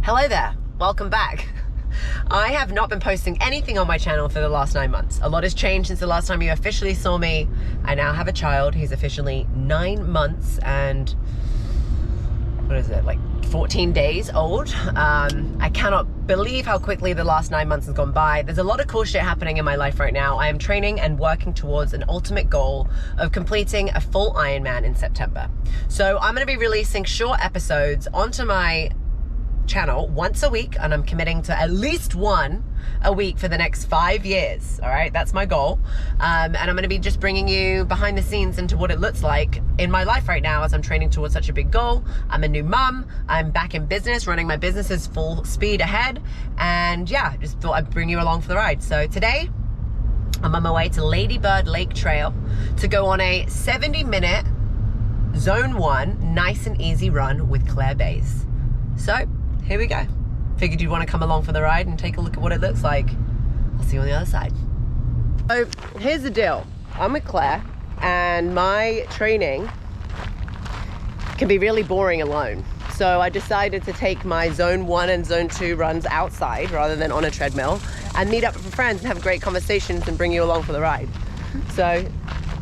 Hello there, welcome back. I have not been posting anything on my channel for the last 9 months. A lot has changed since the last time you officially saw me. I now have a child. He's officially 9 months and, what is it, like 14 days old. I cannot believe how quickly the last 9 months has gone by. There's a lot of cool shit happening in my life right now. I am training and working towards an ultimate goal of completing a full Ironman in September. So I'm gonna be releasing short episodes onto my channel once a week, and I'm committing to at least one a week for the next 5 years. All right, that's my goal. And I'm going to be just bringing you behind the scenes into what it looks like in my life right now as I'm training towards such a big goal. I'm a new mum. I'm back in business, running my businesses full speed ahead. And yeah, just thought I'd bring you along for the ride. So today I'm on my way to Ladybird Lake Trail to go on a 70-minute zone 1 nice and easy run with Claire Bays. So here we go. Figured you'd want to come along for the ride and take a look at what it looks like. I'll see you on the other side. So here's the deal. I'm with Claire and my training can be really boring alone. So I decided to take my zone 1 and zone 2 runs outside rather than on a treadmill and meet up with friends and have great conversations and bring you along for the ride. So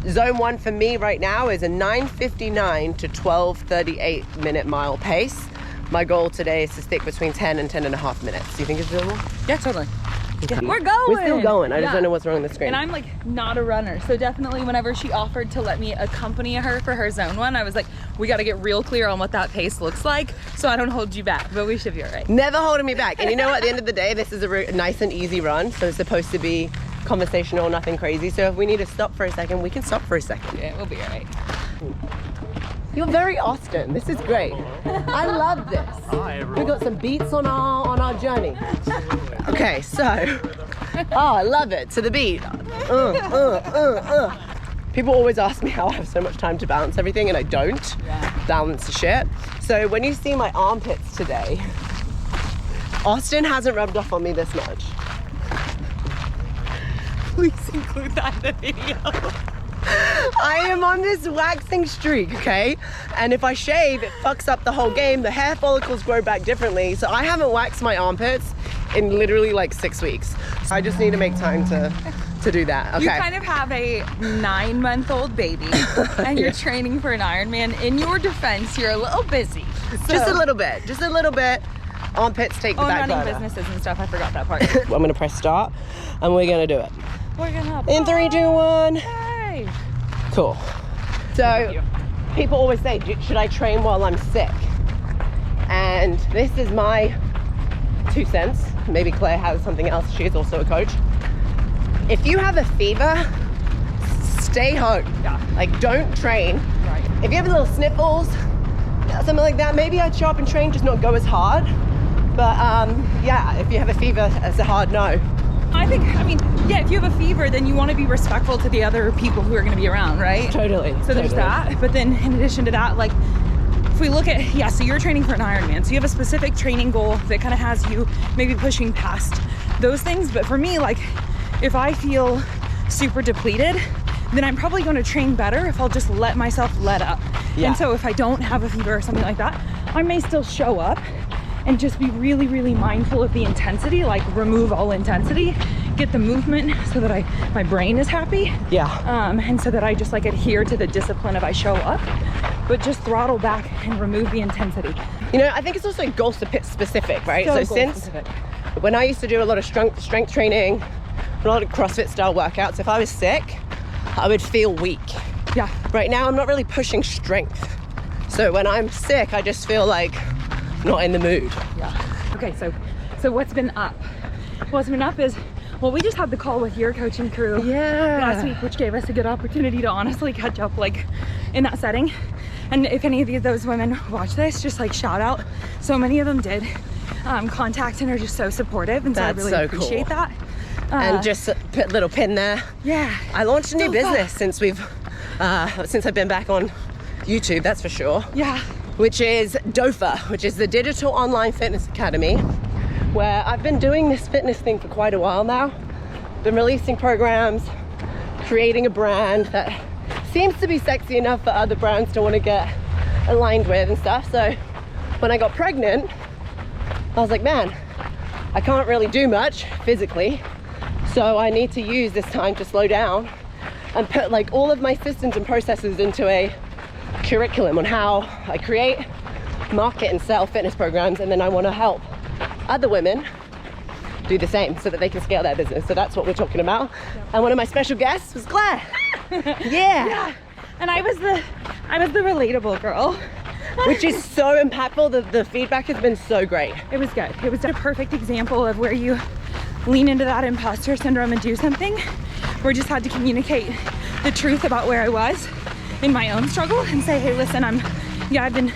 zone 1 for me right now is a 9:59 to 12:38 minute mile pace. My goal today is to stick between 10 and 10 and a half minutes. Do you think it's doable? Yeah, totally. Okay. We're going. We're still going. I just don't know what's wrong with the screen. And I'm like not a runner. So definitely whenever she offered to let me accompany her for her zone 1, I was like, we got to get real clear on what that pace looks like so I don't hold you back, but we should be all right. Never holding me back. And you know what? At the end of the day, this is a nice and easy run. So it's supposed to be conversational, nothing crazy. So if we need to stop for a second, we can stop for a second. Yeah, we'll be all right. You're very Austin. This is great. I love this. Hi, everyone. We got some beats on our journey. Okay, so, I love it. To the beat. People always ask me how I have so much time to balance everything, and I don't balance the shit. So when you see my armpits today, Austin hasn't rubbed off on me this much. Please include that in the video. I am on this waxing streak, okay? And if I shave, it fucks up the whole game. The hair follicles grow back differently. So I haven't waxed my armpits in literally like 6 weeks. So I just need to make time to do that, okay? You kind of have a 9-month-old baby and you're training for an Ironman. In your defense, you're a little busy. So. Just a little bit. Armpits take the back running burner. businesses and stuff, I forgot that part. I'm gonna press start and we're gonna do it. We're gonna In 3, 2, 1. Hey. Cool. So people always say, should I train while I'm sick? And this is my 2 cents. Maybe Claire has something else. She is also a coach. If you have a fever, stay home. Yeah. Like, don't train. Right. If you have little sniffles, something like that, maybe I'd show up and train, just not go as hard. But yeah, if you have a fever, it's a hard no. I mean, yeah, if you have a fever, then you want to be respectful to the other people who are going to be around, right? Totally. So there's that. But then in addition to that, like, if we look at, so you're training for an Ironman. So you have a specific training goal that kind of has you maybe pushing past those things. But for me, like, if I feel super depleted, then I'm probably going to train better if I'll just let myself let up. Yeah. And so if I don't have a fever or something like that, I may still show up and just be really, really mindful of the intensity, like remove all intensity, get the movement so that my brain is happy. Yeah. And so that I just like adhere to the discipline of I show up, but just throttle back and remove the intensity. You know, I think it's also goal specific, right? So since specific. when I used to do a lot of strength training, a lot of CrossFit style workouts, if I was sick, I would feel weak. Yeah. Right now, I'm not really pushing strength. So when I'm sick, I just feel like not in the mood. Yeah. Okay, so what's been up? What's been up is, well, we just had the call with your coaching crew last week, which gave us a good opportunity to honestly catch up like in that setting. And if any of those women watch this, just like shout out. So many of them did contact and are just so supportive, and so That's I really so appreciate cool. that. And just put a little pin there. Yeah. I launched a new Dofa. business since since I've been back on YouTube, that's for sure. Yeah. Which is DOFA, which is the Digital Online Fitness Academy, where I've been doing this fitness thing for quite a while now. Been releasing programs, creating a brand that seems to be sexy enough for other brands to want to get aligned with and stuff. So when I got pregnant, I was like, man, I can't really do much physically, so I need to use this time to slow down and put like all of my systems and processes into a curriculum on how I create, market and sell fitness programs, and then I want to help other women do the same so that they can scale their business. So that's what we're talking about. And one of my special guests was Claire. Yeah. And I was the relatable girl, which is so impactful. The feedback has been so great. It was good. It was a perfect example of where you lean into that imposter syndrome and do something. We just had to communicate the truth about where I was in my own struggle and say, hey, listen, I've been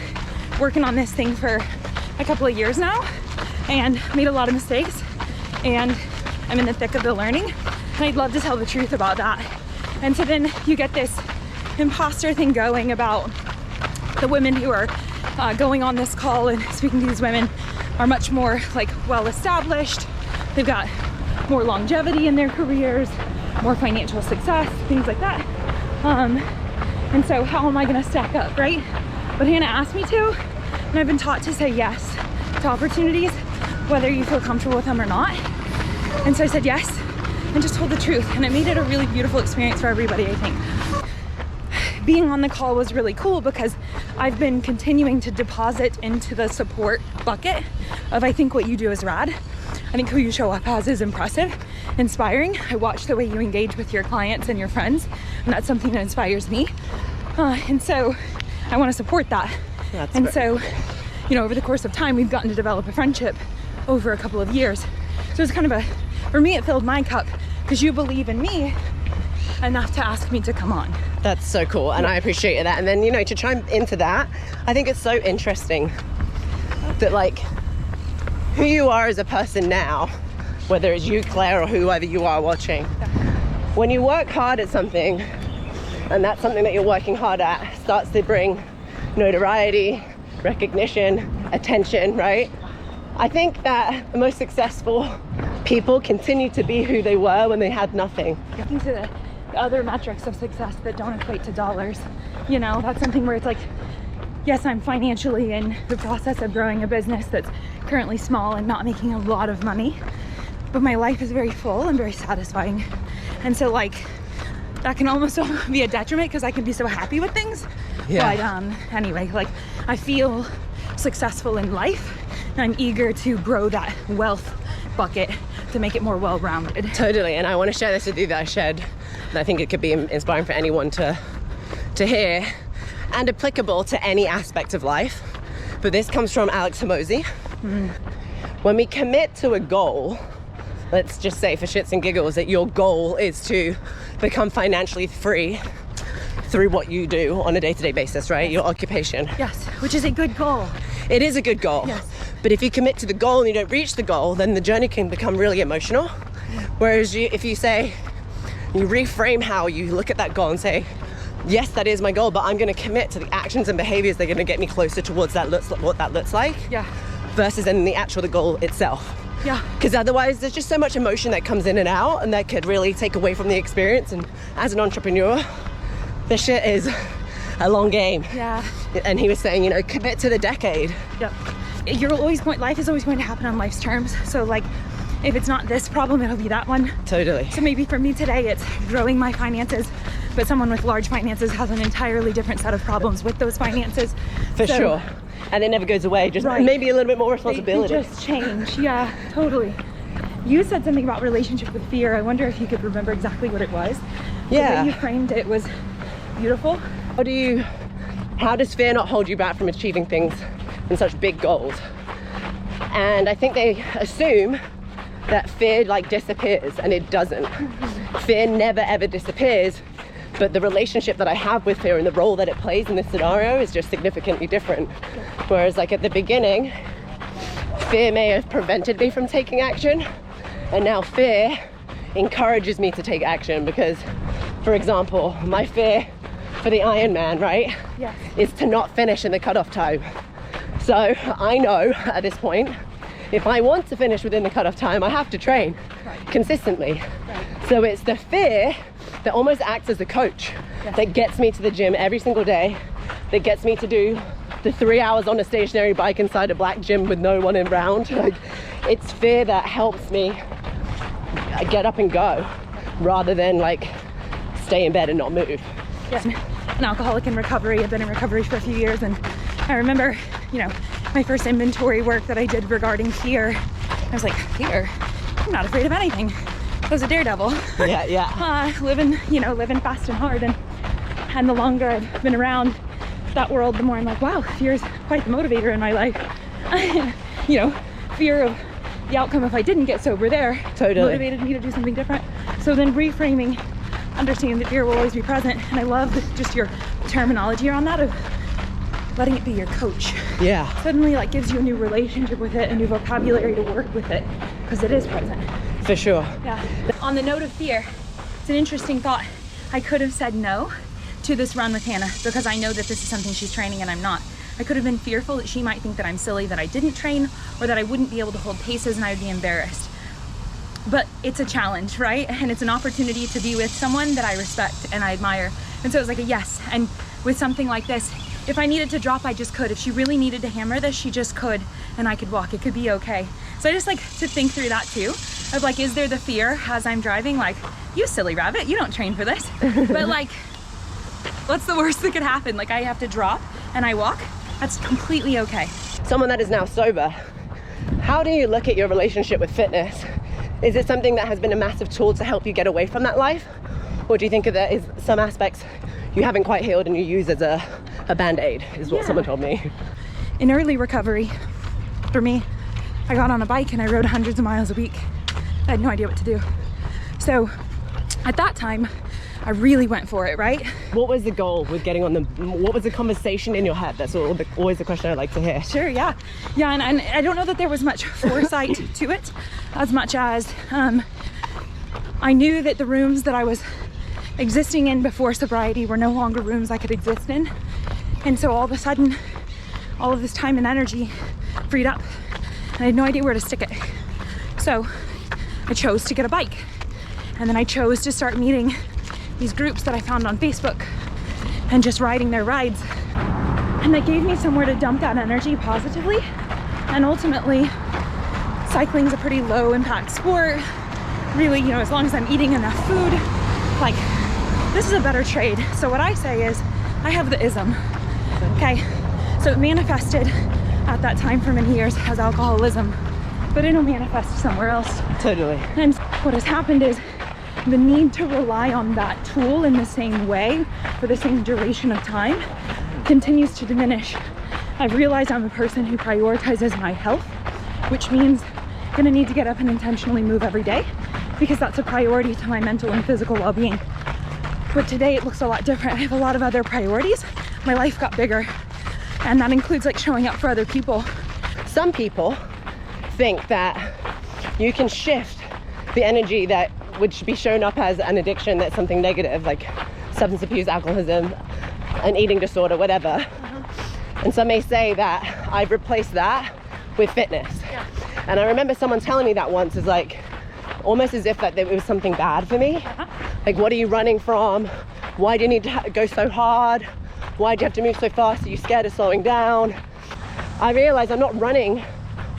working on this thing for a couple of years now and made a lot of mistakes, and I'm in the thick of the learning, and I'd love to tell the truth about that. And so then you get this imposter thing going about the women who are going on this call and speaking to these women are much more like well established. They've got more longevity in their careers, more financial success, things like that. And so how am I gonna stack up, right? But Hannah asked me to, and I've been taught to say yes to opportunities, whether you feel comfortable with them or not. And so I said yes and just told the truth, and it made it a really beautiful experience for everybody, I think. Being on the call was really cool because I've been continuing to deposit into the support bucket of I think what you do is rad. I think who you show up as is impressive, inspiring. I watch the way you engage with your clients and your friends, and that's something that inspires me. And so I want to support that. So, you know, over the course of time, we've gotten to develop a friendship over a couple of years. So it's kind of for me, it filled my cup because you believe in me enough to ask me to come on. That's so cool, and I appreciate that. And then, you know, to chime into that, I think it's so interesting that like who you are as a person now, whether it's you, Claire, or whoever you are watching, when you work hard at something, and that's something that you're working hard at, starts to bring notoriety, recognition, attention, right? I think that the most successful people continue to be who they were when they had nothing. Getting to the other metrics of success that don't equate to dollars, you know, that's something where it's like, yes, I'm financially in the process of growing a business that's currently small and not making a lot of money, but my life is very full and very satisfying. And so like, that can almost be a detriment because I can be so happy with things. Yeah. But anyway, like I feel successful in life and I'm eager to grow that wealth bucket to make it more well-rounded. Totally, and I want to share this with you that I shared, and I think it could be inspiring for anyone to hear and applicable to any aspect of life. But this comes from Alex Hormozi. When we commit to a goal, let's just say for shits and giggles that your goal is to become financially free through what you do on a day-to-day basis, right? Your occupation. Yes, which is a good goal. It is a good goal. Yes. But if you commit to the goal and you don't reach the goal, then the journey can become really emotional. Whereas if you say, you reframe how you look at that goal and say, yes, that is my goal, but I'm going to commit to the actions and behaviors that are going to get me closer towards what that looks like. Yeah. Versus in the goal itself. Yeah. Because otherwise there's just so much emotion that comes in and out, and that could really take away from the experience. And as an entrepreneur, this shit is a long game. Yeah. And he was saying, you know, commit to the decade. Yep. Life is always going to happen on life's terms. So like, if it's not this problem, it'll be that one. Totally. So maybe for me today, it's growing my finances, but someone with large finances has an entirely different set of problems with those finances. For sure. And it never goes away, just maybe a little bit more responsibility. They just change, yeah, totally. You said something about relationship with fear. I wonder if you could remember exactly what it was. Yeah. The way you framed it was beautiful. How does fear not hold you back from achieving things and such big goals? And I think they assume that fear like disappears, and it doesn't. Fear never ever disappears, but the relationship that I have with fear and the role that it plays in this scenario is just significantly different. Whereas like at the beginning, fear may have prevented me from taking action, and now fear encourages me to take action. Because, for example, my fear for the Ironman, right, is to not finish in the cutoff time. So I know at this point, if I want to finish within the cutoff time, I have to train consistently. So it's the fear that almost acts as a coach that gets me to the gym every single day, that gets me to do the 3 hours on a stationary bike inside a black gym with no one around. Like, it's fear that helps me get up and go rather than like stay in bed and not move. Yeah, an alcoholic in recovery. I've been in recovery for a few years, and I remember, you know, my first inventory work that I did regarding fear. I was like, fear? I'm not afraid of anything. I was a daredevil. Yeah. Living fast and hard, and the longer I've been around that world, the more I'm like, wow, fear is quite the motivator in my life. You know, fear of the outcome if I didn't get sober there motivated me to do something different. So then reframing, understanding that fear will always be present, and I love just your terminology around that of letting it be your coach. Yeah. Suddenly like gives you a new relationship with it, a new vocabulary to work with it, because it is present. For sure. Yeah. On the note of fear, it's an interesting thought. I could have said no to this run with Hannah because I know that this is something she's training and I'm not. I could have been fearful that she might think that I'm silly, that I didn't train, or that I wouldn't be able to hold paces and I would be embarrassed. But it's a challenge, right? And it's an opportunity to be with someone that I respect and I admire. And so it was like a yes. And with something like this, if I needed to drop, I just could. If she really needed to hammer this, she just could, and I could walk. It could be okay. So I just like to think through that too, of like, is there the fear as I'm driving? Like, you silly rabbit, you don't train for this. But like, what's the worst that could happen? Like, I have to drop and I walk. That's completely okay. Someone that is now sober, how do you look at your relationship with fitness? Is it something that has been a massive tool to help you get away from that life? Or do you think that there is some aspects you haven't quite healed and you use as a band-aid, is what someone told me. In early recovery, for me, I got on a bike and I rode hundreds of miles a week. I had no idea what to do. So at that time, I really went for it, right? What was the goal with getting on what was the conversation in your head? That's always the question I like to hear. Sure, yeah. Yeah, and I don't know that there was much foresight to it, as much as I knew that the rooms that I was existing in before sobriety were no longer rooms I could exist in. And so all of a sudden, all of this time and energy freed up, and I had no idea where to stick it. So I chose to get a bike, and then I chose to start meeting these groups that I found on Facebook and just riding their rides. And that gave me somewhere to dump that energy positively. And ultimately, cycling's a pretty low impact sport. Really, you know, as long as I'm eating enough food, like, this is a better trade. So what I say is, I have the ism, okay? So it manifested at that time for many years as alcoholism, but it'll manifest somewhere else. Totally. And what has happened is the need to rely on that tool in the same way for the same duration of time continues to diminish. I've realized I'm a person who prioritizes my health, which means I'm gonna need to get up and intentionally move every day because that's a priority to my mental and physical well-being. But today it looks a lot different. I have a lot of other priorities. My life got bigger, and that includes like showing up for other people. Some people think that you can shift the energy that would be shown up as an addiction, that's something negative, like substance abuse, alcoholism, an eating disorder, whatever. And some may say that I've replaced that with fitness. Yeah. And I remember someone telling me that once, is like, almost as if that it was something bad for me. Like, what are you running from? Why do you need to go so hard? Why do you have to move so fast? Are you scared of slowing down? I realized I'm not running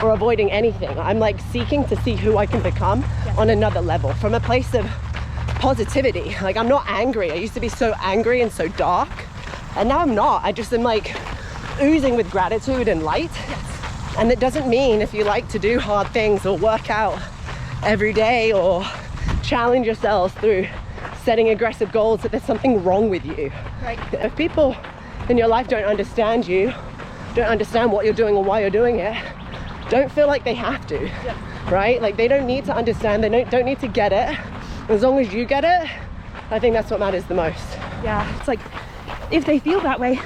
or avoiding anything. I'm like seeking to see who I can become on another level, from a place of positivity. Like, I'm not angry. I used to be so angry and so dark, and now I'm not. I just am like oozing with gratitude and light. And it doesn't mean if you like to do hard things or work out every day or challenge yourselves through setting aggressive goals that there's something wrong with you. Right. If people in your life don't understand you, don't understand what you're doing or why you're doing it, don't feel like they have to. Right? Like, they don't need to understand, they don't need to get it. As long as you get it, I think that's what matters the most. Yeah, it's like, if they feel that way,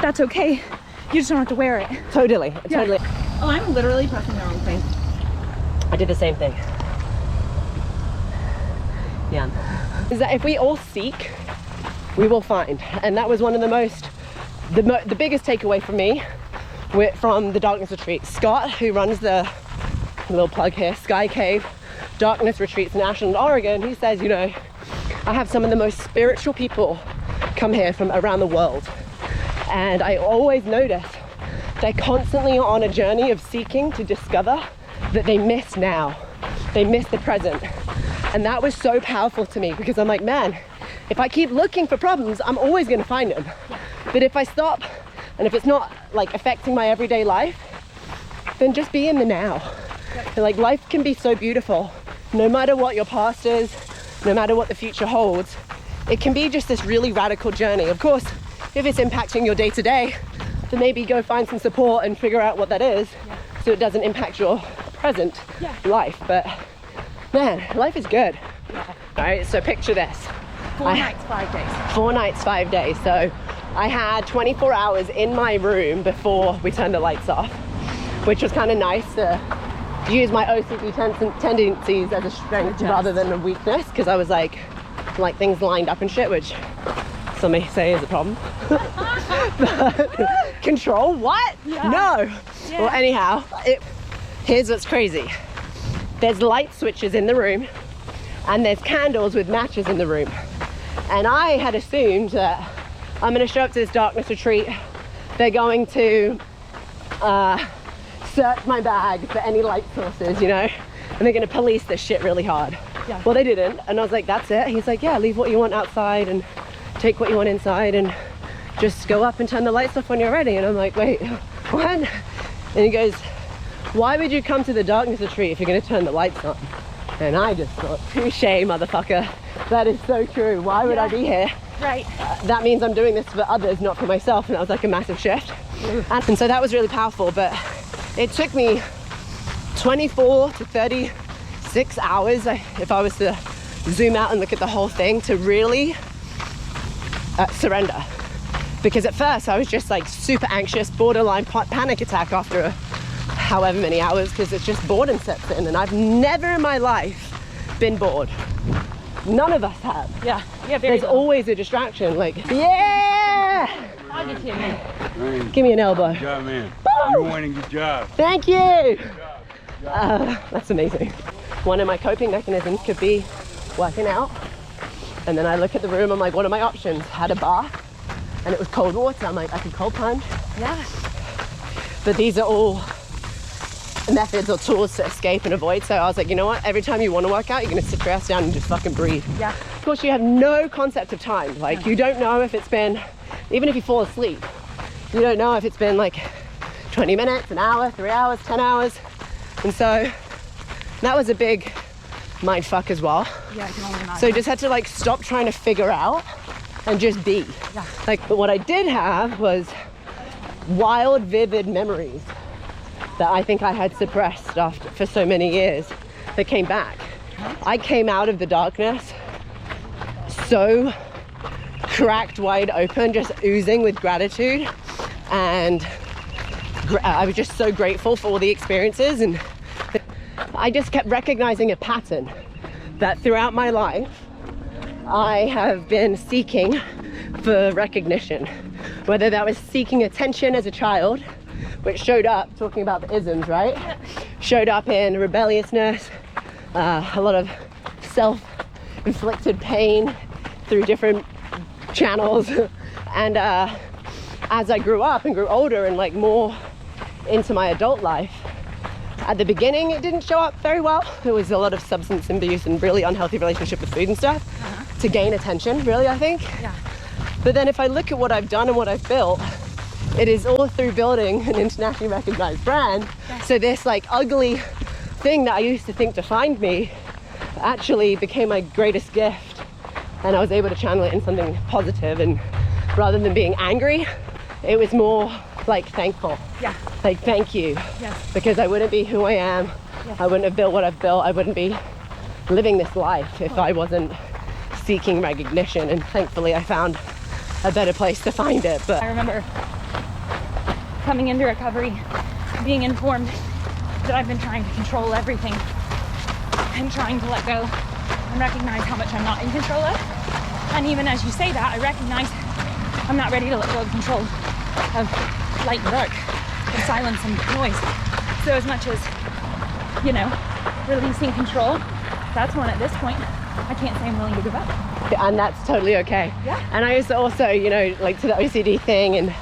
that's okay. You just don't have to wear it. Totally. Oh, I'm literally pressing the wrong thing. I did the same thing. Yeah. Is that if we all seek, we will find. And that was one of the biggest takeaway for me from the Darkness Retreat. Scott, who runs the little plug here, Sky Cave Darkness Retreats in Ashland, Oregon, he says, you know, I have some of the most spiritual people come here from around the world. And I always notice they're constantly on a journey of seeking to discover that they miss now. They miss the present. And that was so powerful to me, because I'm like, man, if I keep looking for problems, I'm always gonna find them. But if I stop, and if it's not like affecting my everyday life, then just be in the now. And like, life can be so beautiful, no matter what your past is, no matter what the future holds. It can be just this really radical journey. Of course, if it's impacting your day-to-day, then maybe go find some support and figure out what that is, so it doesn't impact your present life. But man, life is good. All right, so picture this. 4 nights, 5 days. 4 nights, 5 days. So I had 24 hours in my room before we turned the lights off, which was kind of nice to use my OCD tendencies as a strength rather than a weakness, because I was like things lined up and shit, which some may say is a problem. But control? What? Yeah. No. Yeah. Well, anyhow, here's what's crazy. There's light switches in the room, and there's candles with matches in the room. And I had assumed that I'm going to show up to this darkness retreat. They're going to search my bag for any light sources, you know, and they're going to police this shit really hard. Yeah. Well, they didn't. And I was like, that's it. He's like, yeah, leave what you want outside and take what you want inside, and just go up and turn the lights off when you're ready. And I'm like, wait, what? And he goes, why would you come to the darkness retreat if you're going to turn the lights on? And I just thought, touche, motherfucker. That is so true. Why would I be here? Right. That means I'm doing this for others, not for myself. And that was like a massive shift. And so that was really powerful. But it took me 24 to 36 hours, if I was to zoom out and look at the whole thing, to really surrender. Because at first I was just like super anxious, borderline panic attack after however many hours, because it's just boredom sets in. And I've never in my life been bored. None of us have. Yeah. There's always a distraction. Like, yeah! I'll get you, man. Give me an elbow. Good job, man. You're winning. Good job. Thank you. That's amazing. One of my coping mechanisms could be working out. And then I look at the room, I'm like, what are my options? Had a bath, and it was cold water. I'm like, I could cold plunge. Yeah. But these are all methods or tools to escape and avoid. So I was like, you know what? Every time you want to work out, you're going to sit your ass down and just fucking breathe. Yeah. Of course, you have no concept of time. Like, you don't know if it's been, even if you fall asleep, you don't know if it's been like 20 minutes, an hour, 3 hours, 10 hours. And so that was a big mind fuck as well. Yeah, I can only imagine. So I just had to like stop trying to figure out and just be. Yeah. Like, but what I did have was wild, vivid memories that I think I had suppressed for so many years that came back. I came out of the darkness so cracked wide open, just oozing with gratitude, and I was just so grateful for all the experiences. And I just kept recognizing a pattern that throughout my life I have been seeking for recognition, whether that was seeking attention as a child, which showed up, talking about the isms, right? Showed up in rebelliousness, a lot of self-inflicted pain through different channels. And as I grew up and grew older and like more into my adult life, at the beginning it didn't show up very well. There was a lot of substance abuse and really unhealthy relationship with food and stuff to gain attention, really, I think. Yeah. But then if I look at what I've done and what I've built, it is all through building an internationally recognized brand. Yeah. So this like ugly thing that I used to think defined me actually became my greatest gift, and I was able to channel it in something positive. And rather than being angry, it was more like thankful. Yeah. Like, thank you. Yes. Because I wouldn't be who I am. Yes. I wouldn't have built what I've built. I wouldn't be living this life if I wasn't seeking recognition. And thankfully I found a better place to find it. But I remember coming into recovery, being informed that I've been trying to control everything and trying to let go and recognize how much I'm not in control of. And even as you say that, I recognize I'm not ready to let go of control of light and dark, of silence and noise. So as much as, you know, releasing control, that's one at this point I can't say I'm willing to give up. And that's totally okay. Yeah. And I used to also, you know, like to the OCD thing and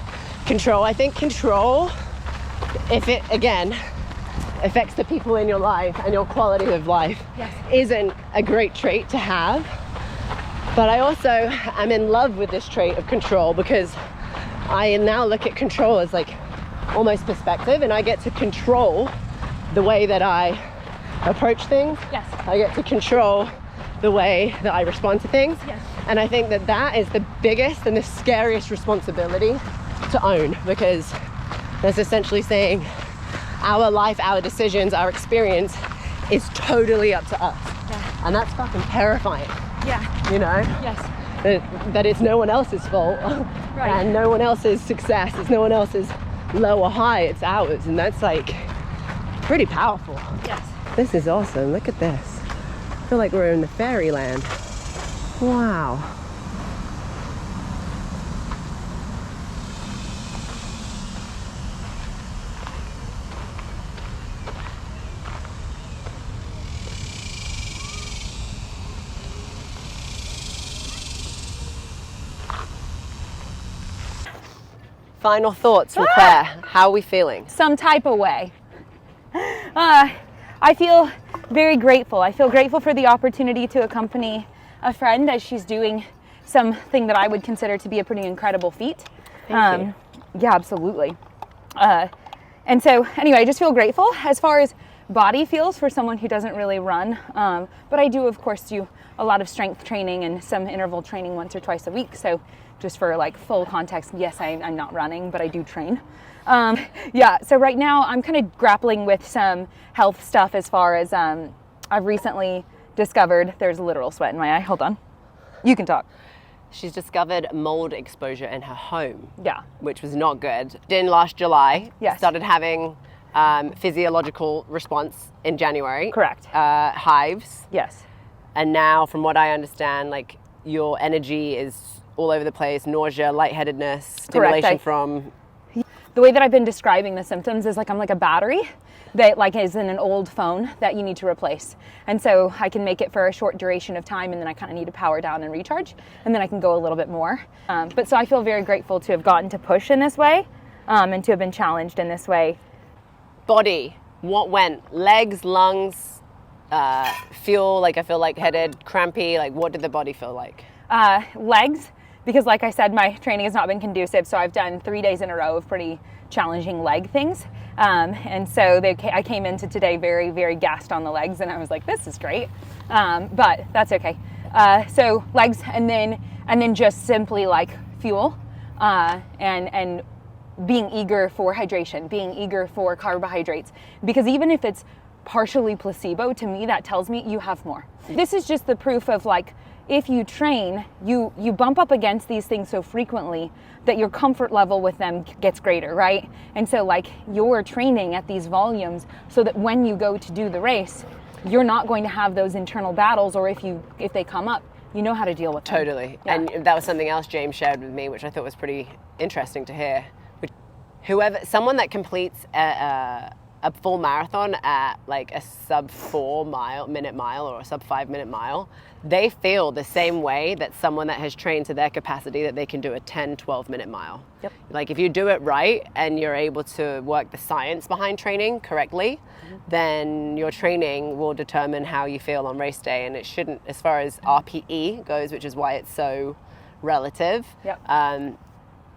control. I think control, if it, again, affects the people in your life and your quality of life, Yes. isn't a great trait to have. But I also am in love with this trait of control, because I now look at control as like almost perspective, and I get to control the way that I approach things. Yes. I get to control the way that I respond to things. Yes. And I think that that is the biggest and the scariest responsibility to own, because that's essentially saying our life, our decisions, our experience is totally up to us. Yeah. And that's fucking terrifying, Yeah. you know? Yes. That it's no one else's fault. Right. And no one else's success, it's no one else's low or high, it's ours. And that's like pretty powerful. Yes. This is awesome. Look at this. I feel like we're in the fairyland. Wow. Final thoughts from Claire. How are we feeling? Some type of way. I feel very grateful. I feel grateful for the opportunity to accompany a friend as she's doing something that I would consider to be a pretty incredible feat. Thank you. Yeah, absolutely. And so anyway, I just feel grateful as far as body feels for someone who doesn't really run. But I do, of course, do a lot of strength training and some interval training once or twice a week. So just for like full context, yes, I'm not running, but I do train. Yeah, so right now I'm kind of grappling with some health stuff as far as I've recently discovered, there's a literal sweat in my eye. Hold on. You can talk. She's discovered mold exposure in her home. Yeah. Which was not good. In last July, Yes. started having physiological response in January. Correct. Hives. Yes. And now, from what I understand, like your energy is all over the place, nausea, lightheadedness, stimulation from... The way that I've been describing the symptoms is like I'm like a battery that like is in an old phone that you need to replace. And so I can make it for a short duration of time, and then I kind of need to power down and recharge, and then I can go a little bit more. But so I feel very grateful to have gotten to push in this way and to have been challenged in this way. Body, what went? Legs, lungs, feel like I feel lightheaded, crampy, like what did the body feel like? Legs, because like I said, my training has not been conducive, so I've done 3 days in a row of pretty challenging leg things. And so I came into today very, very gassed on the legs, and I was like, this is great. But that's okay. So legs, and then just simply like fuel, and being eager for hydration, being eager for carbohydrates, because even if it's partially placebo, to me that tells me you have more. This is just the proof of like, if you train, you bump up against these things so frequently that your comfort level with them gets greater, right? And so like you're training at these volumes so that when you go to do the race, you're not going to have those internal battles, or if they come up, you know how to deal with them. Totally. Yeah. And that was something else James shared with me, which I thought was pretty interesting to hear. Someone that completes a full marathon at like a sub 4 minute mile or a sub 5 minute mile, they feel the same way that someone that has trained to their capacity that they can do a 10-12 minute mile. Yep. Like if you do it right and you're able to work the science behind training correctly, then your training will determine how you feel on race day. And it shouldn't, as far as RPE goes, which is why it's so relative. Yep.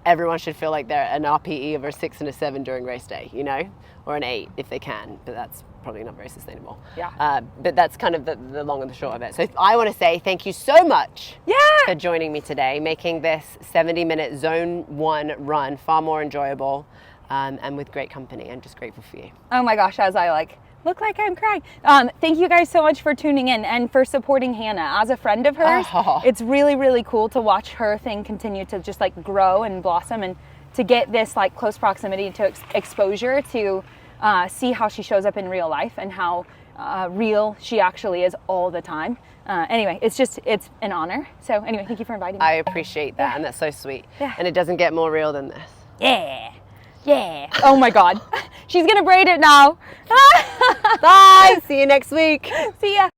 Everyone should feel like they're an RPE of a 6 and a 7 during race day, you know, or an 8 if they can, but that's probably not very sustainable. Yeah. But that's kind of the long and the short of it. So I want to say thank you so much for joining me today, making this 70-minute Zone 1 run far more enjoyable and with great company. I'm just grateful for you. Oh my gosh, as I look like I'm crying. Thank you guys so much for tuning in and for supporting Hannah. As a friend of hers, it's really, really cool to watch her thing continue to just like grow and blossom, and to get this like close proximity to exposure to see how she shows up in real life and how real she actually is all the time. Anyway, it's an honor. So anyway, thank you for inviting me. I appreciate that, and that's so sweet. Yeah. And it doesn't get more real than this. Yeah. Oh my God. She's gonna braid it now. Bye. See you next week. See ya.